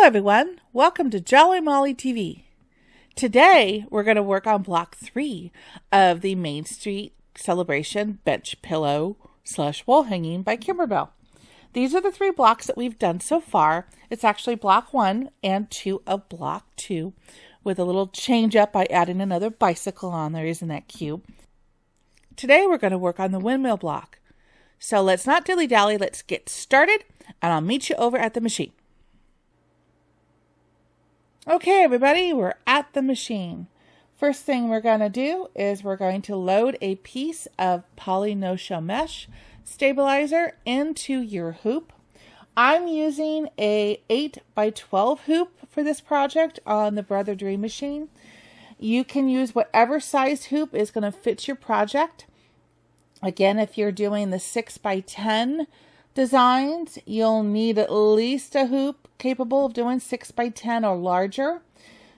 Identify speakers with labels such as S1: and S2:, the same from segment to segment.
S1: everyone, welcome to Jolly Molly TV. Today we're going to work on block 3 of the Main Street Celebration bench pillow / wall hanging by Kimberbell. These are the 3 blocks that we've done so far. It's actually block 1 and 2 of block 2 with a little change up by adding another bicycle on there. Isn't that cute? Today we're going to work on the windmill block. So let's not dilly-dally, let's get started and I'll meet you over at the machine. Okay, everybody, we're at the machine. First thing we're going to do is we're going to load a piece of poly no-show mesh stabilizer into your hoop. I'm using a 8x12 hoop for this project on the Embroidery machine. You can use whatever size hoop is going to fit your project. Again, if you're doing the 6x10 designs, you'll need at least a hoop capable of doing 6x10 or larger.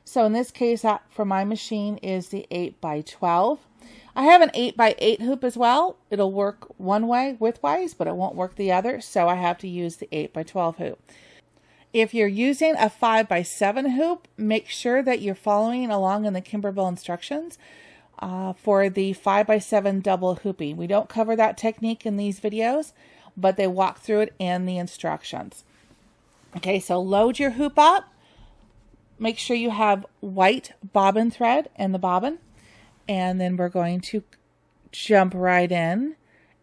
S1: So in this case, that for my machine is the 8x12. I have an 8x8 hoop as well. It'll work one way widthwise, but it won't work the other. So I have to use the 8x12 hoop. If you're using a 5x7 hoop, make sure that you're following along in the Kimberbell instructions for the 5x7 double hooping. We don't cover that technique in these videos, but they walk through it in the instructions. Okay, so load your hoop up. Make sure you have white bobbin thread in the bobbin. And then we're going to jump right in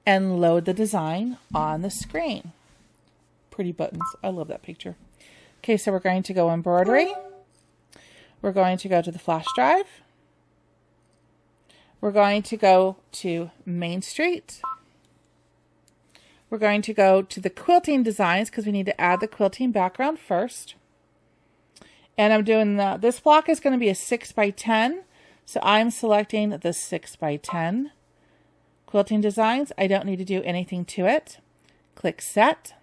S1: and load the design on the screen. Pretty buttons. I love that picture. Okay, so we're going to go embroidery. We're going to go to the flash drive. We're going to go to Main Street. We're going to go to the quilting designs because we need to add the quilting background first. And I'm doing this block is going to be a 6x10. So I'm selecting the 6x10 quilting designs. I don't need to do anything to it. Click set.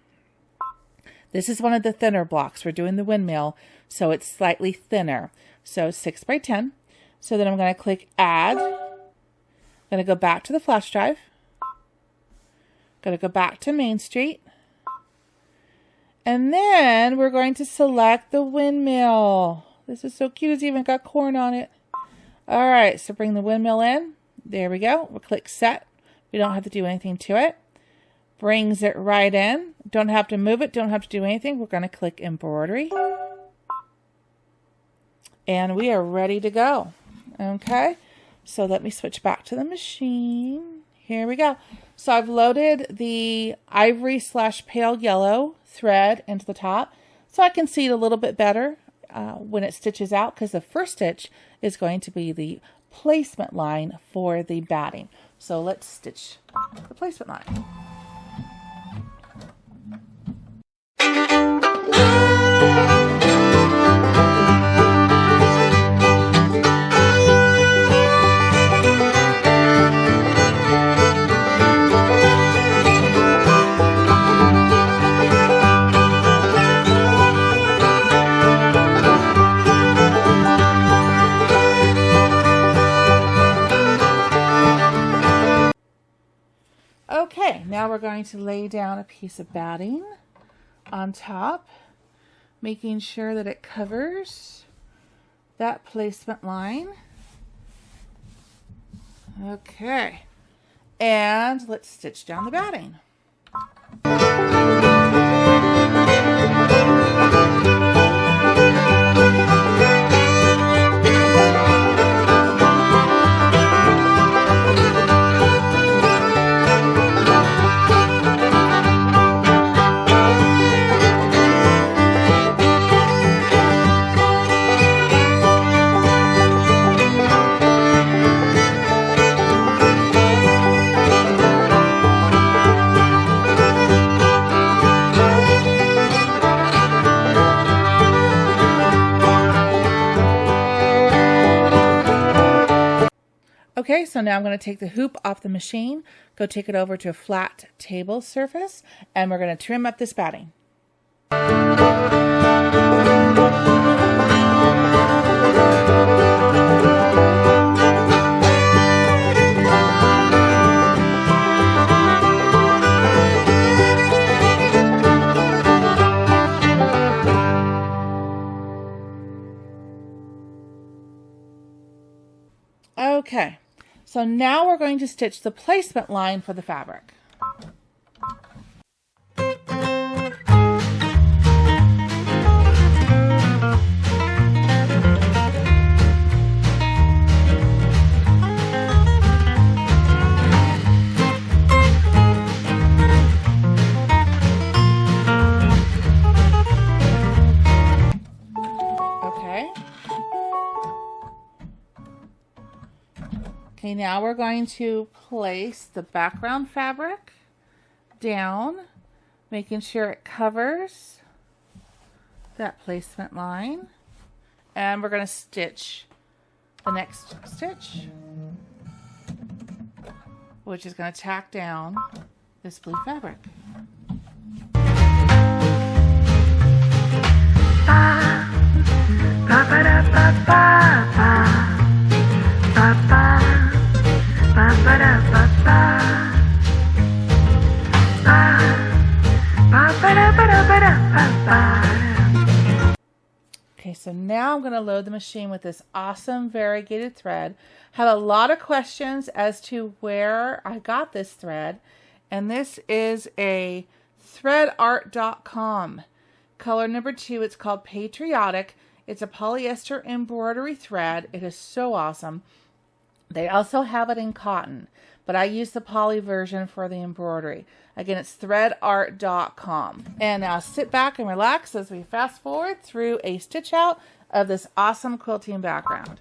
S1: This is one of the thinner blocks. We're doing the windmill, so it's slightly thinner. So 6x10. So then I'm going to click add. I'm going to go back to the flash drive. Going to go back to Main Street. And then we're going to select the windmill. This is so cute. It's even got corn on it. All right, so bring the windmill in. There we go. We'll click set. We don't have to do anything to it. Brings it right in. Don't have to move it. Don't have to do anything. We're going to click embroidery. And we are ready to go. Okay, so let me switch back to the machine. Here we go. So I've loaded the ivory / pale yellow thread into the top so I can see it a little bit better when it stitches out, because the first stitch is going to be the placement line for the batting. So let's stitch the placement line. Okay, now we're going to lay down a piece of batting on top, making sure that it covers that placement line. Okay, and let's stitch down the batting. Okay, so now I'm going to take the hoop off the machine, go take it over to a flat table surface, and we're going to trim up this batting. Okay, so now we're going to stitch the placement line for the fabric. Okay, now we're going to place the background fabric down, making sure it covers that placement line. And we're going to stitch the next stitch, which is going to tack down this blue fabric. Okay, so now I'm going to load the machine with this awesome variegated thread. Have a lot of questions as to where I got this thread, and this is a threadart.com. Color number 2, it's called Patriotic. It's a polyester embroidery thread. It is so awesome. They also have it in cotton, but I use the poly version for the embroidery. Again, it's threadart.com. And now sit back and relax as we fast forward through a stitch out of this awesome quilting background.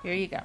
S1: Here you go.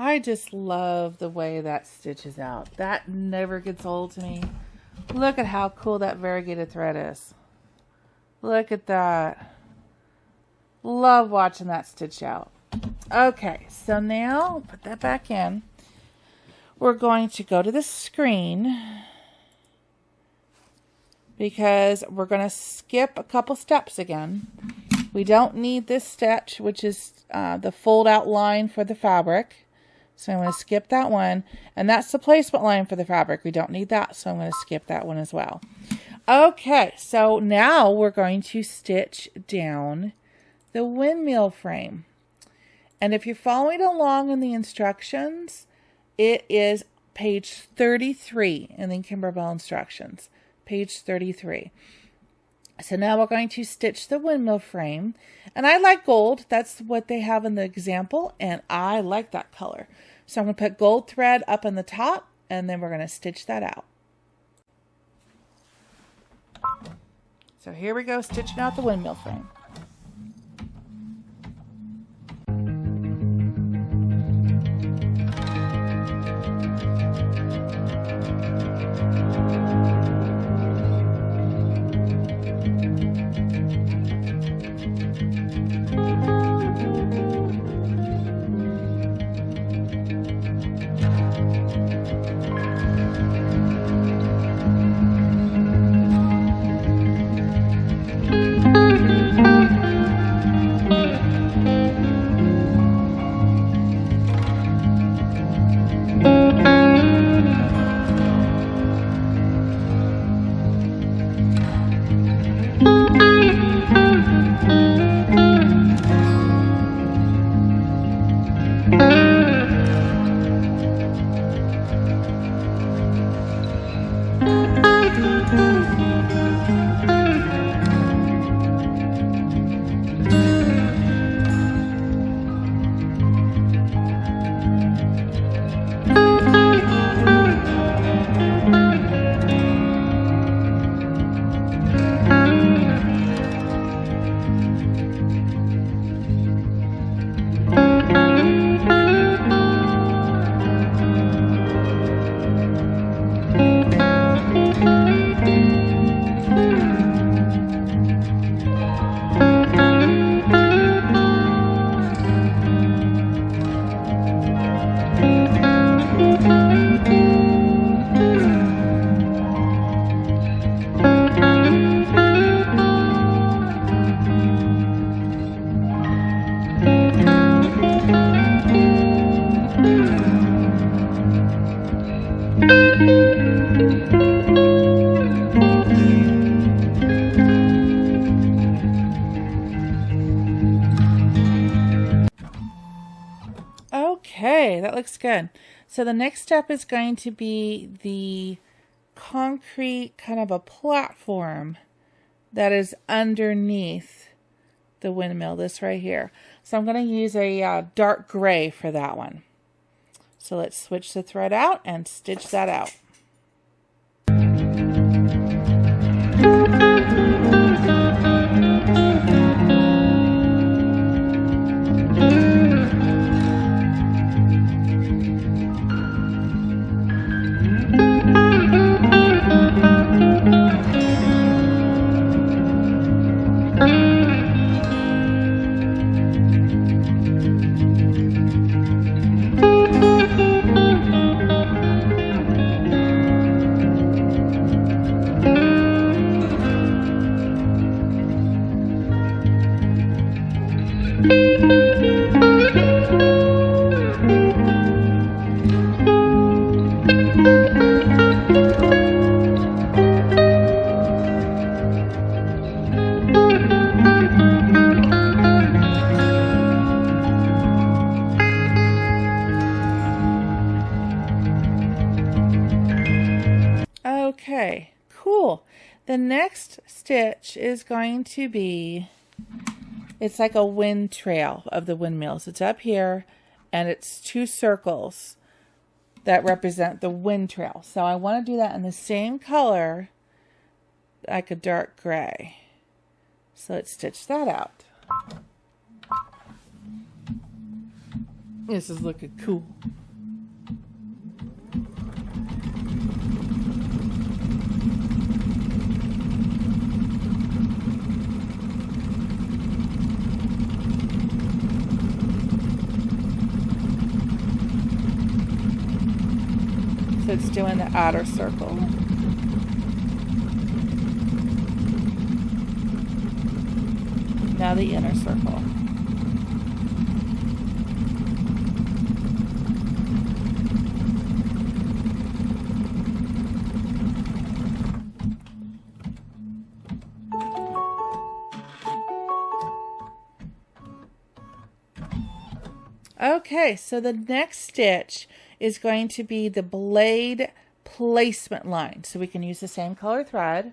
S1: I just love the way that stitches out. That never gets old to me. Look at how cool that variegated thread is. Look at that. Love watching that stitch out. Okay, so now put that back in. We're going to go to the screen because we're going to skip a couple steps again. We don't need this stitch, which is the fold out line for the fabric. So I'm going to skip that one. And that's the placement line for the fabric. We don't need that, so I'm going to skip that one as well. Okay, so now we're going to stitch down the windmill frame. And if you're following along in the instructions, it is page 33 in the Kimberbell instructions. Page 33. So now we're going to stitch the windmill frame. And I like gold. That's what they have in the example. And I like that color. So I'm going to put gold thread up on the top. And then we're going to stitch that out. So here we go, stitching out the windmill frame. Okay, that looks good. So the next step is going to be the concrete kind of a platform that is underneath the windmill, this right here. So I'm going to use a dark gray for that one. So let's switch the thread out and stitch that out. Okay, cool. The next stitch is going to be, it's like a wind trail of the windmills. It's up here and it's 2 circles that represent the wind trail. So I want to do that in the same color, like a dark gray. So let's stitch that out. This is looking cool. So it's doing the outer circle. Now the inner circle. Okay, so the next stitch is going to be the blade placement line. So we can use the same color thread.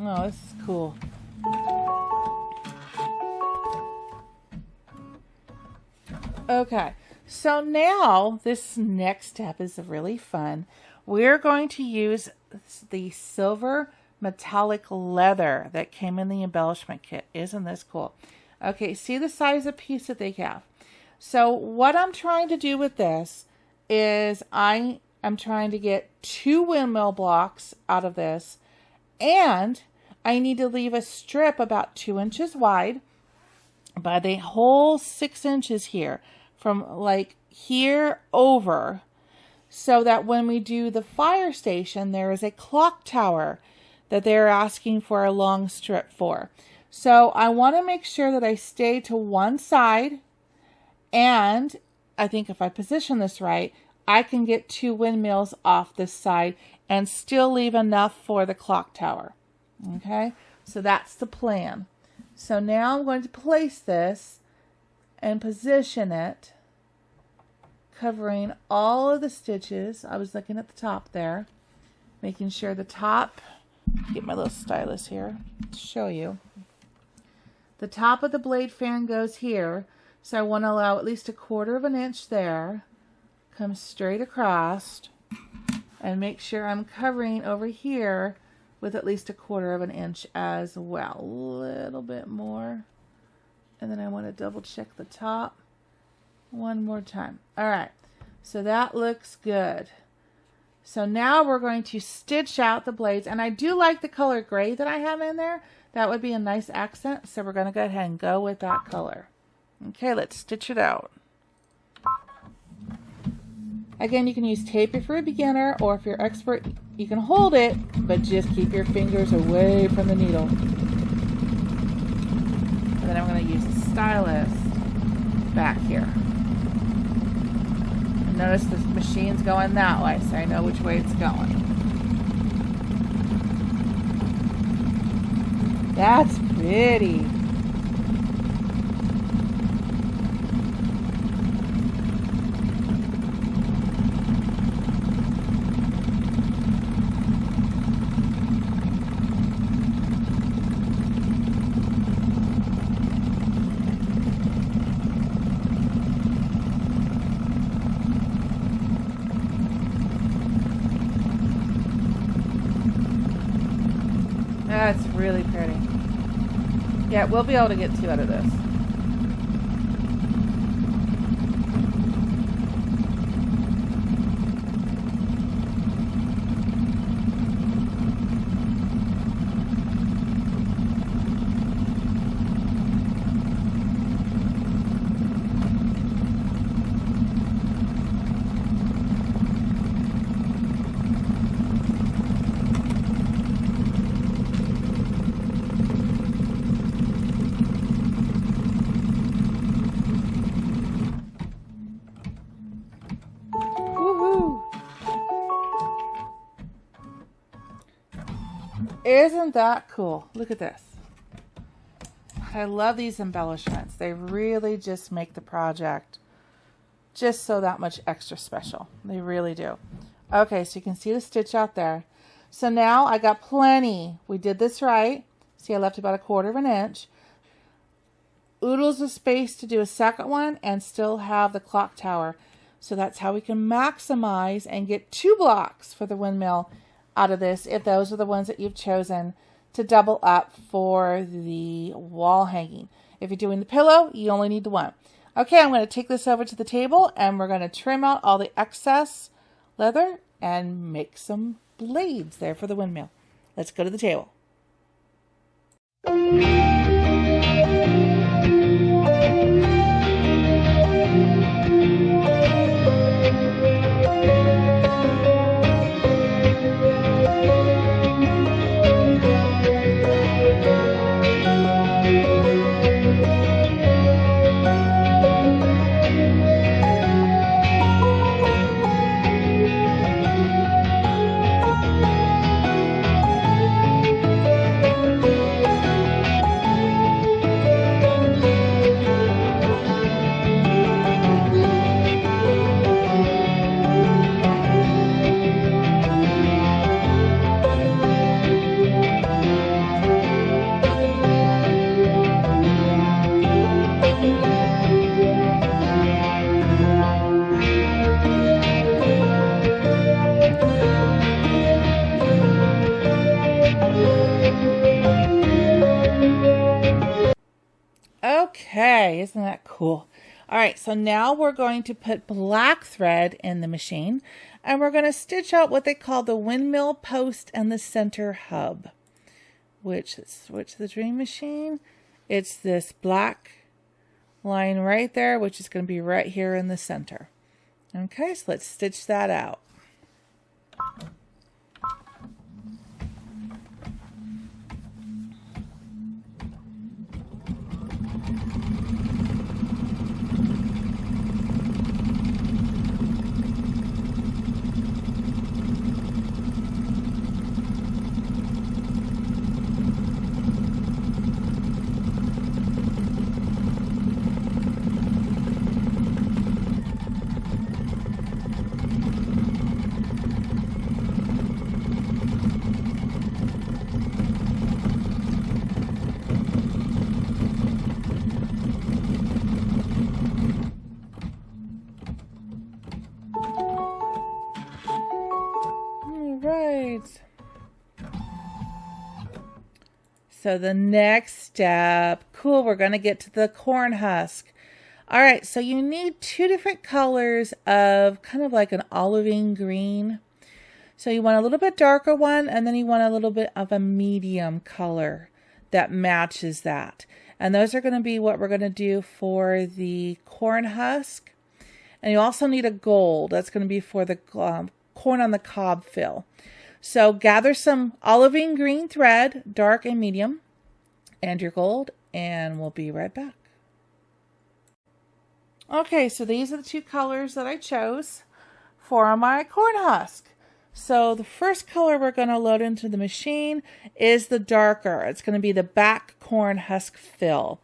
S1: Oh, this is cool. Okay, so now this next step is really fun. We're going to use the silver metallic leather that came in the embellishment kit. Isn't this cool? Okay, see the size of piece that they have. So what I'm trying to do with this is I am trying to get 2 windmill blocks out of this, and I need to leave a strip about 2 inches wide by the whole 6 inches here, from like here over, so that when we do the fire station, there is a clock tower that they're asking for a long strip for. So I want to make sure that I stay to one side, and I think if I position this right, I can get 2 windmills off this side and still leave enough for the clock tower. Okay, so that's the plan. So now I'm going to place this and position it, covering all of the stitches. I was looking at the top there, making sure the top, get my little stylus here to show you. The top of the blade fan goes here, so I want to allow at least 1/4 of an inch there, come straight across, and make sure I'm covering over here with at least 1/4 of an inch as well. A little bit more. And then I want to double check the top one more time. All right, so that looks good. So now we're going to stitch out the blades, and I do like the color gray that I have in there. That would be a nice accent, so we're going to go ahead and go with that color. Okay, let's stitch it out. Again, you can use tape if you're a beginner, or if you're expert, you can hold it, but just keep your fingers away from the needle. And then I'm going to use a stylus back here. And notice the machine's going that way, so I know which way it's going. That's pretty. That's really pretty. Yeah, we'll be able to get two out of this. Isn't that cool? Look at this. I love these embellishments. They really just make the project just so that much extra special. They really do. Okay, so you can see the stitch out there. So now I got plenty. We did this right. See, I left about 1/4 inch. Oodles of space to do a second one and still have the clock tower. So that's how we can maximize and get 2 blocks for the windmill out of this, if those are the ones that you've chosen to double up for the wall hanging. If you're doing the pillow, you only need the one. Okay, I'm going to take this over to the table and we're going to trim out all the excess leather and make some blades there for the windmill. Let's go to the table. Okay, isn't that cool? All right, so now we're going to put black thread in the machine and we're going to stitch out what they call the windmill post and the center hub. Which the dream machine, it's this black line right there, which is going to be right here in the center. Okay, so let's stitch that out. So the next step, cool, we're going to get to the corn husk. All right, so you need 2 different colors of kind of like an olivine green. So you want a little bit darker one, and then you want a little bit of a medium color that matches that. And those are going to be what we're going to do for the corn husk. And you also need a gold. That's going to be for the corn on the cob fill. So gather some olivine green thread, dark and medium, and your gold, and we'll be right back. Okay, so these are the two colors that I chose for my corn husk. So the first color we're going to load into the machine is the darker. It's going to be the back corn husk fill.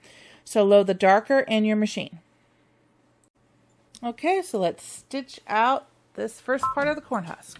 S1: So load the darker in your machine. Okay, so let's stitch out this first part of the corn husk.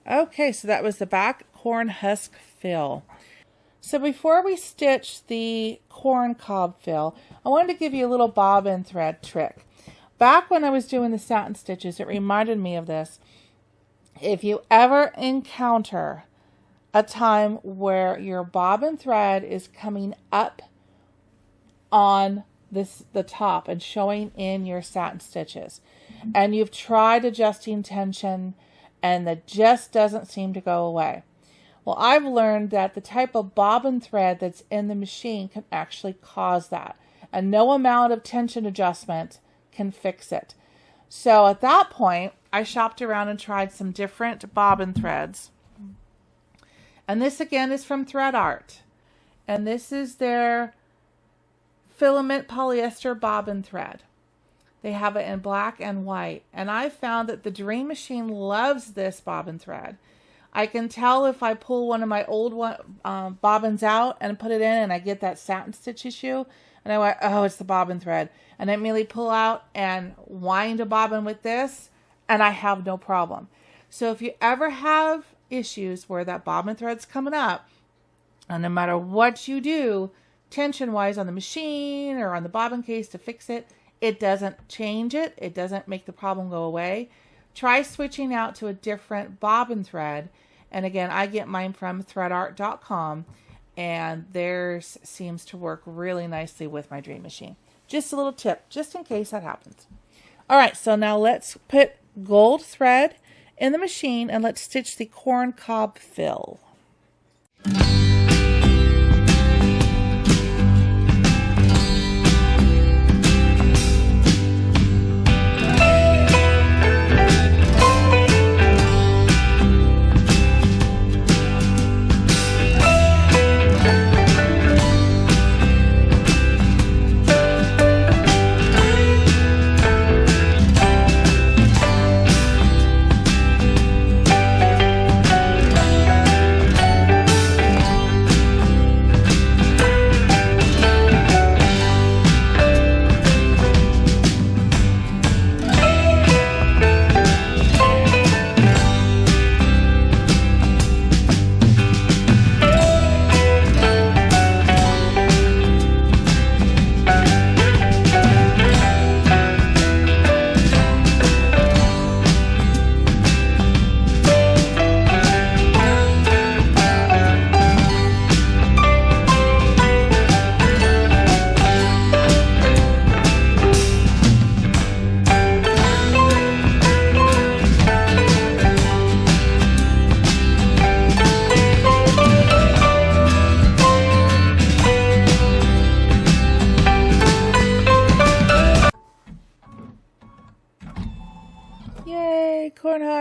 S1: Okay, so that was the back corn husk fill. So before we stitch the corn cob fill, I wanted to give you a little bobbin thread trick. Back when I was doing the satin stitches, it reminded me of this. If you ever encounter a time where your bobbin thread is coming up on the top and showing in your satin stitches, and you've tried adjusting tension and that just doesn't seem to go away. Well, I've learned that the type of bobbin thread that's in the machine can actually cause that, and no amount of tension adjustment can fix it. So at that point, I shopped around and tried some different bobbin threads. And this again is from Thread Art. And this is their filament polyester bobbin thread. They have it in black and white. And I found that the Dream Machine loves this bobbin thread. I can tell if I pull one of my old bobbins out and put it in and I get that satin stitch issue. And I went, oh, it's the bobbin thread. And I immediately pull out and wind a bobbin with this, and I have no problem. So if you ever have issues where that bobbin thread's coming up, and no matter what you do, tension-wise on the machine or on the bobbin case to fix it, it doesn't change it. It doesn't make the problem go away. Try switching out to a different bobbin thread. And again, I get mine from threadart.com, and theirs seems to work really nicely with my Dream Machine. Just a little tip, just in case that happens. All right, so now let's put gold thread in the machine and let's stitch the corn cob fill.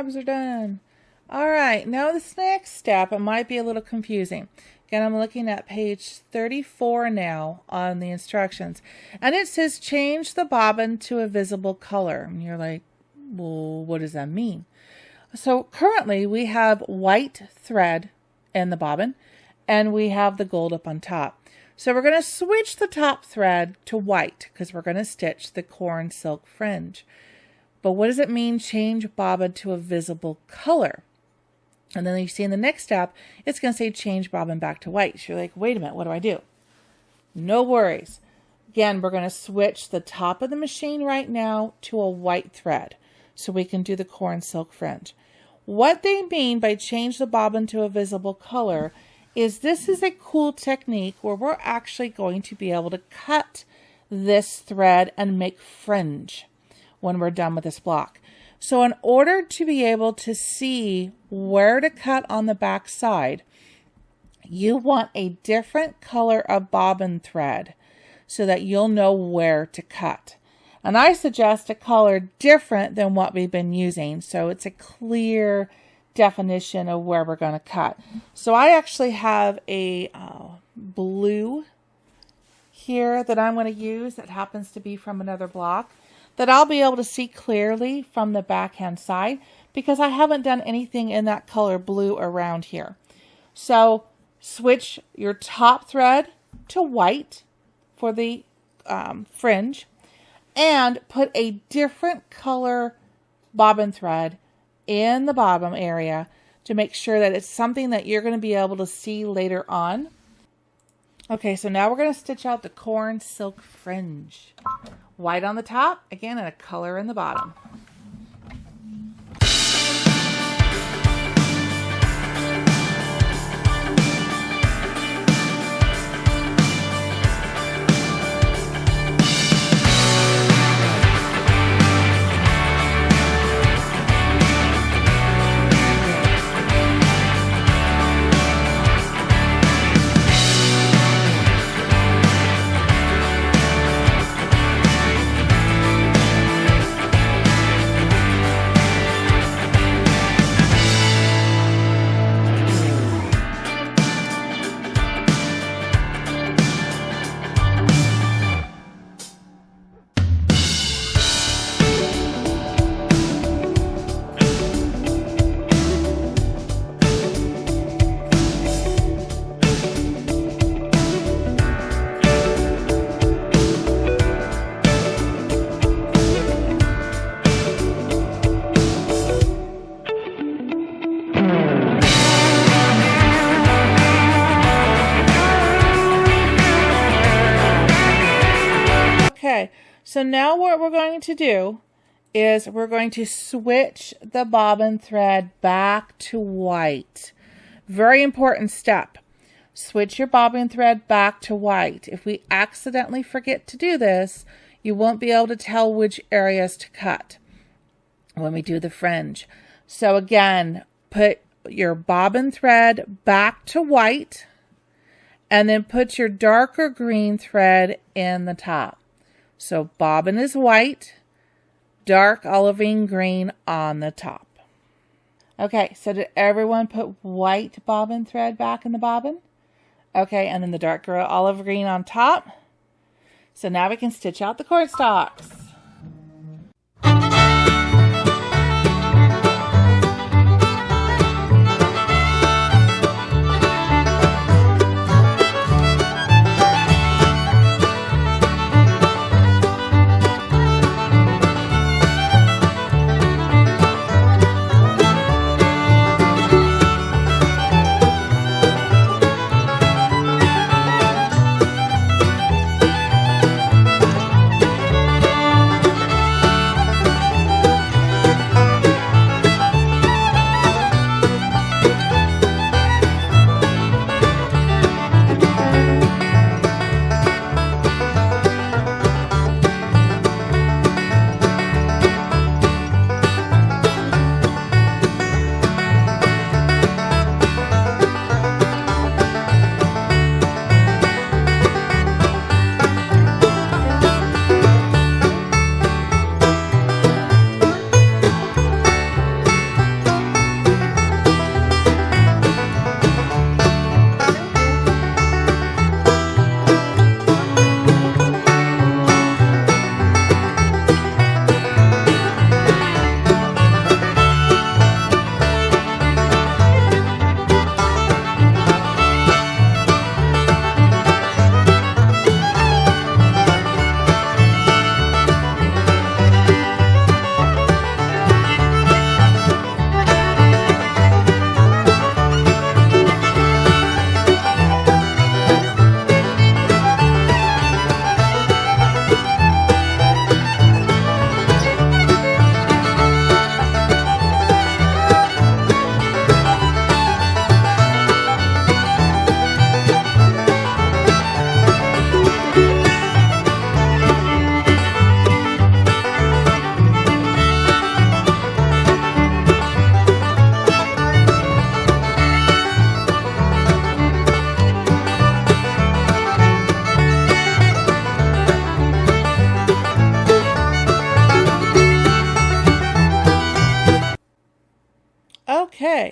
S1: tabs are done. All right, now this next step, it might be a little confusing. Again, I'm looking at page 34 now on the instructions. And it says change the bobbin to a visible color. And you're like, well, what does that mean? So currently we have white thread in the bobbin and we have the gold up on top. So we're going to switch the top thread to white because we're going to stitch the corn silk fringe. But what does it mean change bobbin to a visible color? And then you see in the next step, it's going to say change bobbin back to white. So you're like, wait a minute, what do I do? No worries. Again, we're going to switch the top of the machine right now to a white thread so we can do the corn silk fringe. What they mean by change the bobbin to a visible color is this is a cool technique where we're actually going to be able to cut this thread and make fringe when we're done with this block. So in order to be able to see where to cut on the back side, you want a different color of bobbin thread so that you'll know where to cut. And I suggest a color different than what we've been using so it's a clear definition of where we're going to cut. So I actually have a blue here that I'm going to use that happens to be from another block that I'll be able to see clearly from the backhand side because I haven't done anything in that color blue around here. So switch your top thread to white for the fringe and put a different color bobbin thread in the bottom area to make sure that it's something that you're going to be able to see later on. Okay, so now we're going to stitch out the corn silk fringe. White on the top, again, and a color in the bottom. Okay, so now what we're going to do is we're going to switch the bobbin thread back to white. Very important step. Switch your bobbin thread back to white. If we accidentally forget to do this, you won't be able to tell which areas to cut when we do the fringe. So again, put your bobbin thread back to white and then put your darker green thread in the top. So bobbin is white, dark olivine green on the top. Okay, so did everyone put white bobbin thread back in the bobbin? Okay, and then the darker olive green on top. So now we can stitch out the cord stalks.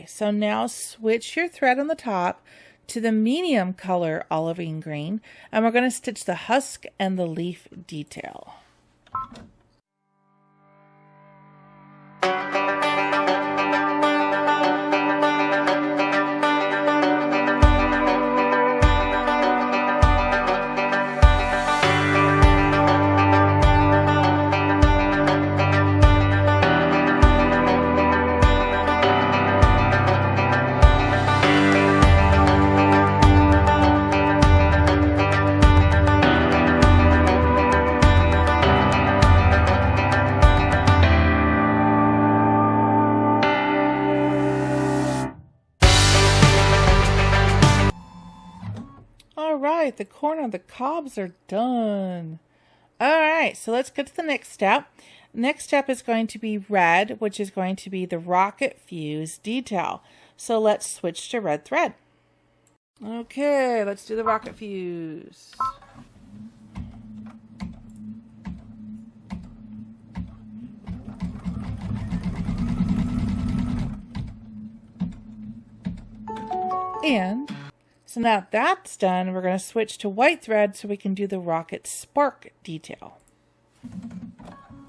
S1: Okay, so now switch your thread on the top to the medium color olivine green, and we're going to stitch the husk and the leaf detail. Alright, the corner of the cobs are done. Alright, so let's get to the next step. Next step is going to be red, which is going to be the rocket fuse detail. So let's switch to red thread. Okay, let's do the rocket fuse. And so now that's done, we're going to switch to white thread so we can do the rocket spark detail.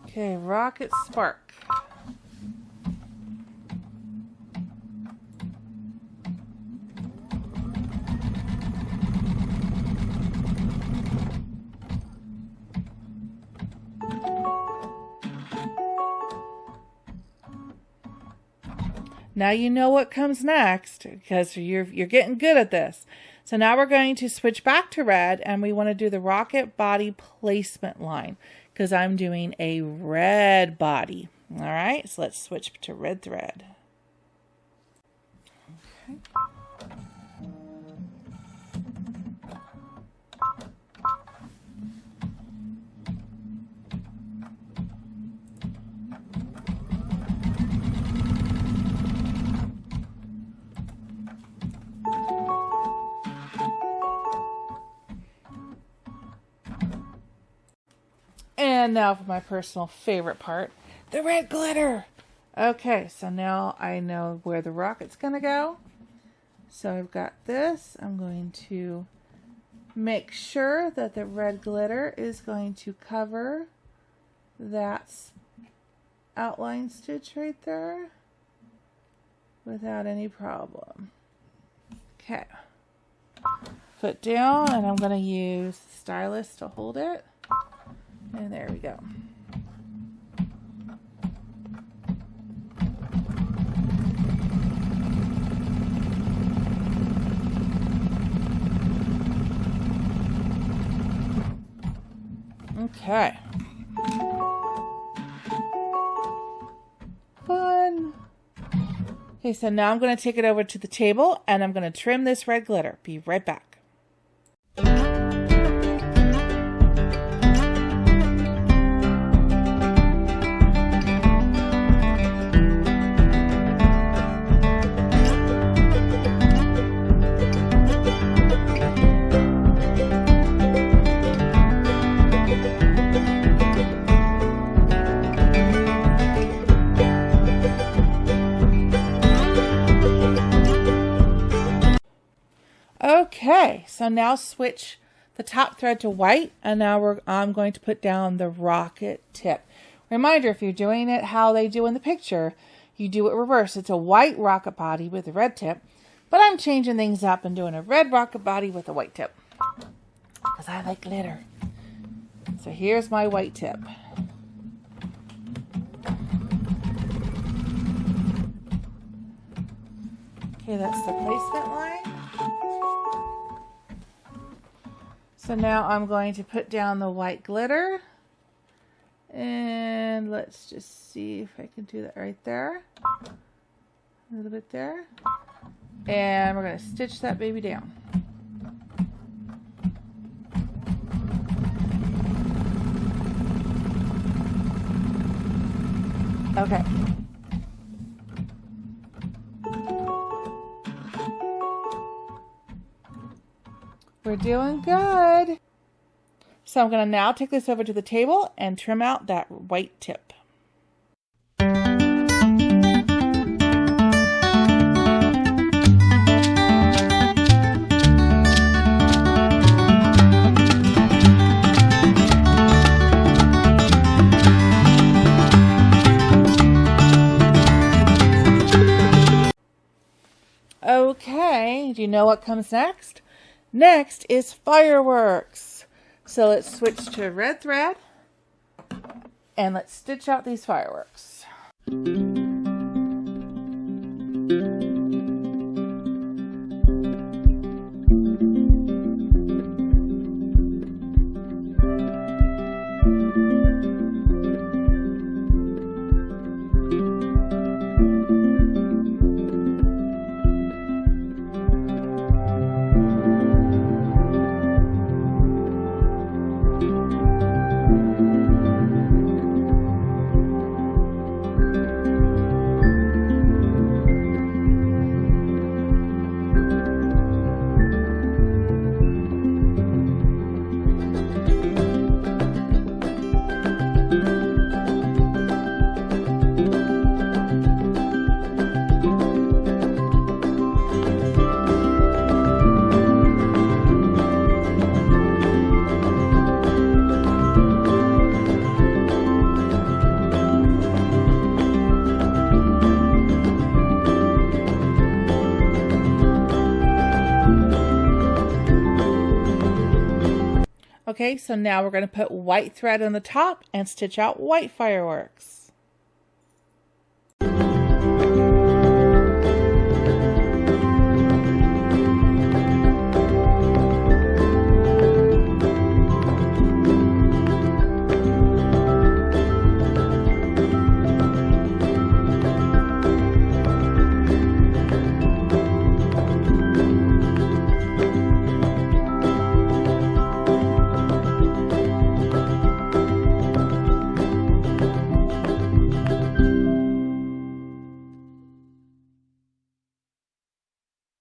S1: Okay, rocket spark. Now you know what comes next because you're getting good at this. So now we're going to switch back to red, and we want to do the rocket body placement line because I'm doing a red body. All right, so let's switch to red thread. Okay. And now for my personal favorite part, the red glitter. Okay, so now I know where the rocket's going to go. So I've got this. I'm going to make sure that the red glitter is going to cover that outline stitch right there without any problem. Okay. Foot down, and I'm going to use the stylus to hold it. And there we go. Okay. Fun. Okay, so now I'm going to take it over to the table and I'm going to trim this red glitter. Be right back. Okay, so now switch the top thread to white, and now I'm going to put down the rocket tip. Reminder, if you're doing it how they do in the picture, you do it reverse. It's a white rocket body with a red tip, but I'm changing things up and doing a red rocket body with a white tip because I like glitter. So here's my white tip. Okay, that's the placement line. So now I'm going to put down the white glitter, and let's just see if I can do that right there. A little bit there. And we're going to stitch that baby down. Okay. We're doing good. So I'm going to now take this over to the table and trim out that white tip. know what comes next? Next is fireworks. So let's switch to red thread and let's stitch out these fireworks. Okay, so now we're going to put white thread on the top and stitch out white fireworks.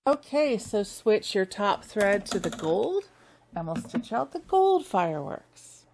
S1: Okay, so switch your top thread to the gold and we'll stitch out the gold fireworks.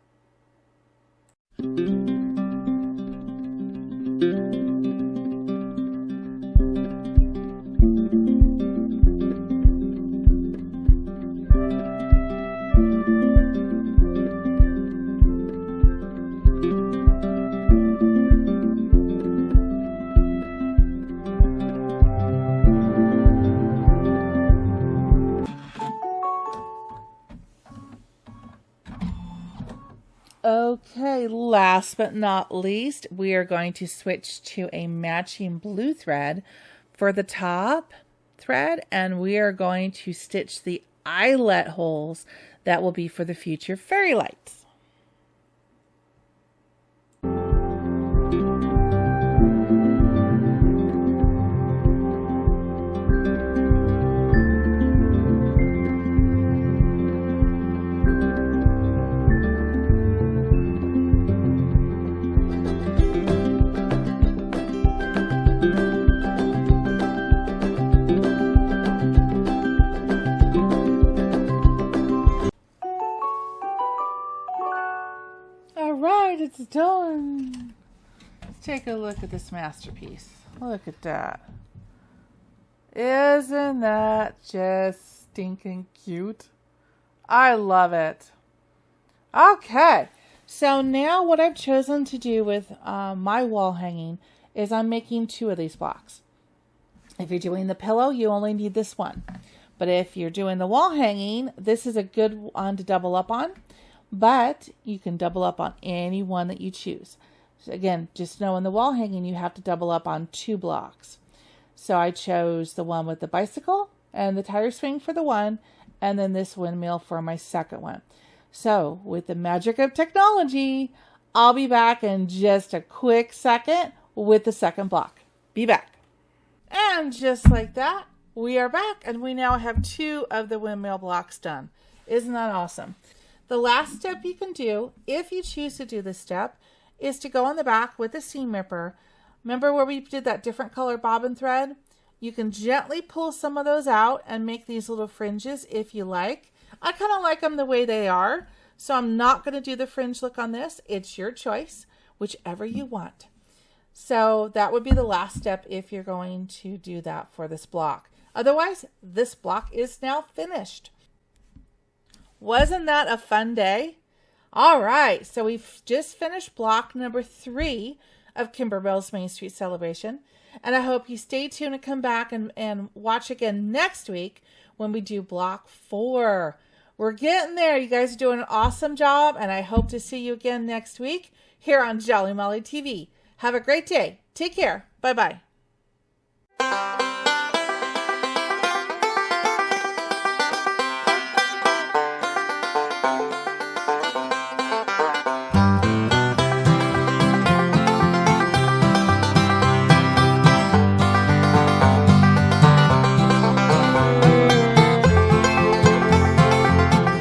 S1: Okay, last but not least, we are going to switch to a matching blue thread for the top thread, and we are going to stitch the eyelet holes that will be for the future fairy lights. It's done. Let's take a look at this masterpiece. Look at that. Isn't that just stinking cute? I love it. Okay, so now what I've chosen to do with my wall hanging is I'm making 2 of these blocks. If you're doing the pillow, you only need this one. But if you're doing the wall hanging, this is a good one to double up on. But you can double up on any one that you choose. So again, just know in the wall hanging, you have to double up on 2 blocks. So I chose the one with the bicycle and the tire swing for the one, and then this windmill for my second one. So with the magic of technology, I'll be back in just a quick second with the second block. Be back. And just like that, we are back, and we now have 2 of the windmill blocks done. Isn't that awesome? The last step you can do, if you choose to do this step, is to go on the back with a seam ripper. Remember where we did that different color bobbin thread? You can gently pull some of those out and make these little fringes if you like. I kind of like them the way they are, so I'm not going to do the fringe look on this. It's your choice, whichever you want. So that would be the last step if you're going to do that for this block. Otherwise, this block is now finished. Wasn't that a fun day? All right, so we've just finished block number 3 of Kimberbell's Main Street Celebration. And I hope you stay tuned and come back and watch again next week when we do block 4. We're getting there. You guys are doing an awesome job, and I hope to see you again next week here on Jolly Molly TV. Have a great day. Take care. Bye-bye.